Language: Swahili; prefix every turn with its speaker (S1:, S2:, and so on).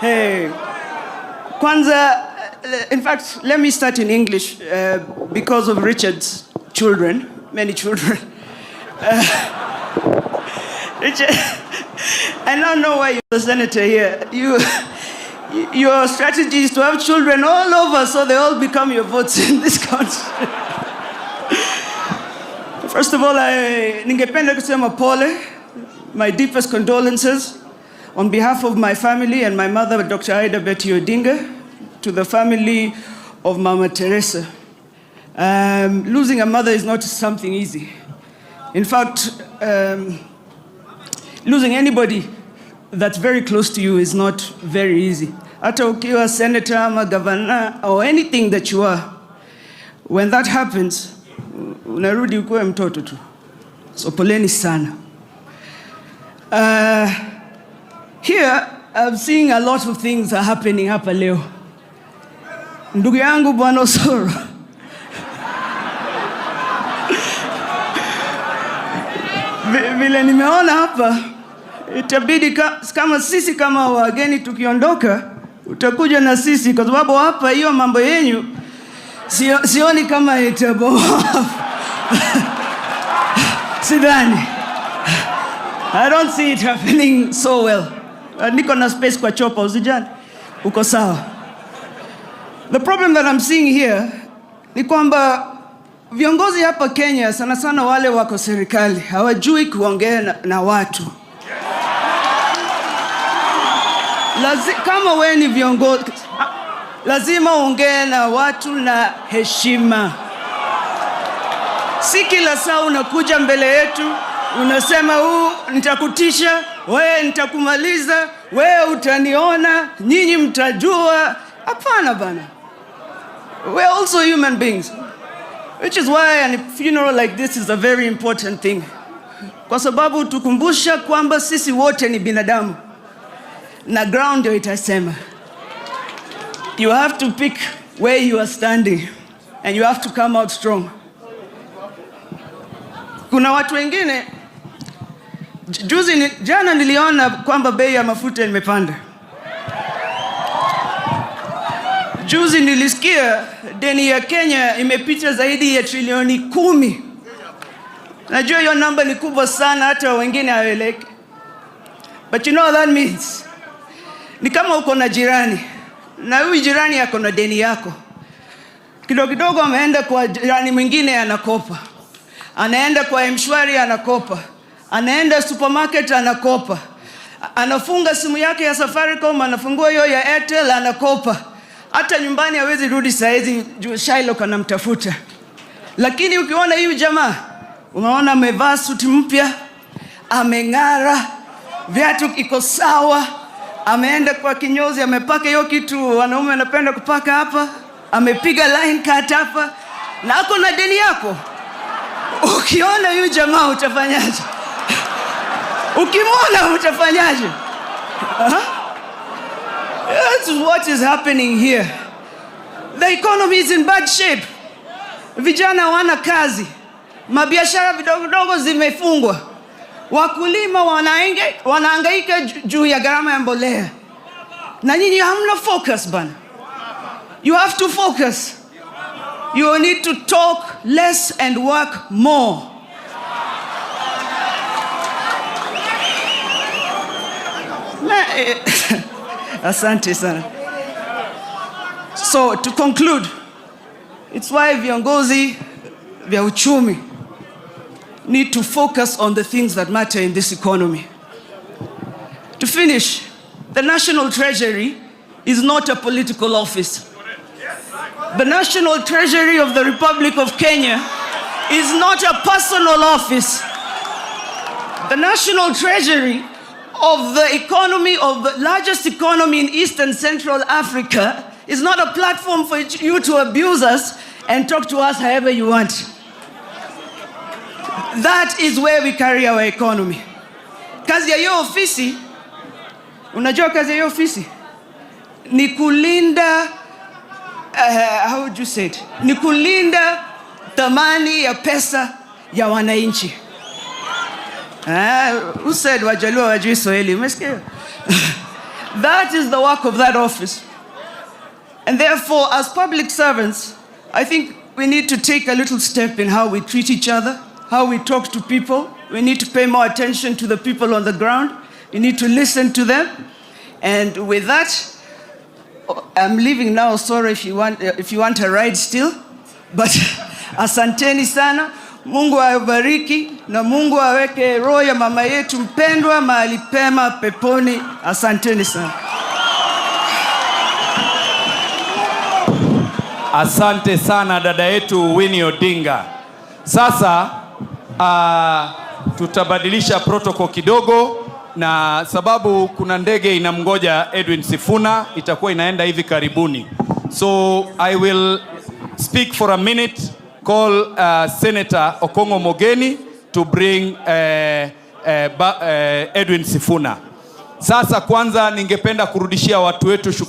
S1: Hey, Kwanza, in fact, let me start in English because of Richard's children, many children. Richard, I now know why you're the senator here. Your strategy is to have children all over so they all become your votes in this country. First of all, ningependa kusema pole, my deepest condolences on behalf of my family and my mother, Dr. Aida Betty Odinga, to the family of Mama Teresa. Losing a mother is not something easy. In fact, losing anybody that's very close to you is not very easy. Hata ukiwa senator ama governor or anything that you are, when that happens, unarudi ukuwe mtoto tu. So poleni sana. Here, I'm seeing a lot of things are happening hapa leo. Ndugu yangu Bwana Osoro. Vile nimeona hapa, itabidi kama sisi kama wageni tukiondoka, utakuja na sisi kwa sababu hapa hiyo mambo yenyu sioni kama itaboa. Sidhani. I don't see it happening so well. Niko na space kwa chopa usijani. Uko sawa. The problem that I'm seeing here ni kwamba viongozi hapa Kenya sana sana wale wako serikali hawajui kuongea na watu. Kama wewe ni viongozi lazima uongee na watu na heshima. Si kila saa unakuja mbele yetu unasema nitakutisha, wewe nitakumaliza, wewe utaniona, nyinyi mtajua. Hapana bana. We're also human beings. Which is why a funeral like this is a very important thing. Kwa sababu tukumbusha kwamba sisi wote ni binadamu. Na ground ndio itasema. You have to pick where you are standing and you have to come out strong. Kuna watu wengine jana niliona kwamba bei ya mafuta imepanda. Juzi nilisikia deni ya Kenya imepita zaidi ya trilioni 10. Najua hiyo namba ni kubwa sana hata wengine hawaeleki. But you know what that means? Ni kama uko na jirani na huyu jirani yako na deni yako. Kidogo kidogo ameenda kwa jirani mwingine anakopa. Anaenda kwa M-Shwari anakopa. Anaenda supermarket anakopa. Anafunga simu yake ya Safaricom, anafungua hiyo ya Airtel anakopa. Hata nyumbani hawezi rudi saizi Shylock anamtafuta. Lakini ukiona hiyo jamaa, unaona amevaa suti mpya, ameng'ara, viatu iko sawa, ameenda kwa kinyozi, amepaka hiyo kitu wanaume wanapenda kupaka hapa, amepiga line cut hapa, na ako na deni yako. Ukiona huyu jamaa utafanyaje? Ukimwona utafanyaje? That's what is happening here. The economy is in bad shape. Vijana wana kazi. Mabiashara vidogo vidogo zimefungwa. Wakulima wanahangaika juu ya gharama ya mbolea. Na nyinyi hamna focus bana. You have to focus. You need to talk less and work more. Asante sana. So to conclude, it's why viongozi vya uchumi need to focus on the things that matter in this economy. To finish, the National Treasury is not a political office. The National Treasury of the Republic of Kenya is not a personal office. The National Treasury of the economy of the largest economy in East and Central Africa is not a platform for you to abuse us and talk to us however you want. That is where we carry our economy. Kazi ya hiyo ofisi, unajua kazi ya hiyo ofisi? Ni kulinda, how would you say it? Ni kulinda thamani ya pesa ya wananchi. Who said Wajaluo wajui Swahili? Umesikia? That is the work of that office. And therefore, as public servants, I think we need to take a little step in how we treat each other, how we talk to people. We need to pay more attention to the people on the ground. We need to listen to them. And with that, I'm leaving now. Sorry if you want a ride still. But asanteni sana. Mungu awabariki na Mungu aweke roho ya mama yetu mpendwa mahali pema peponi. Asanteni sana.
S2: Asante sana dada yetu Winnie Odinga. Sasa tutabadilisha protocol kidogo, na sababu kuna ndege inamgoja Edwin Sifuna, itakuwa inaenda hivi karibuni. So I will speak for a minute, call Senator Okongo Mogeni to bring Edwin Sifuna. Sasa kwanza ningependa kurudishia watu wetu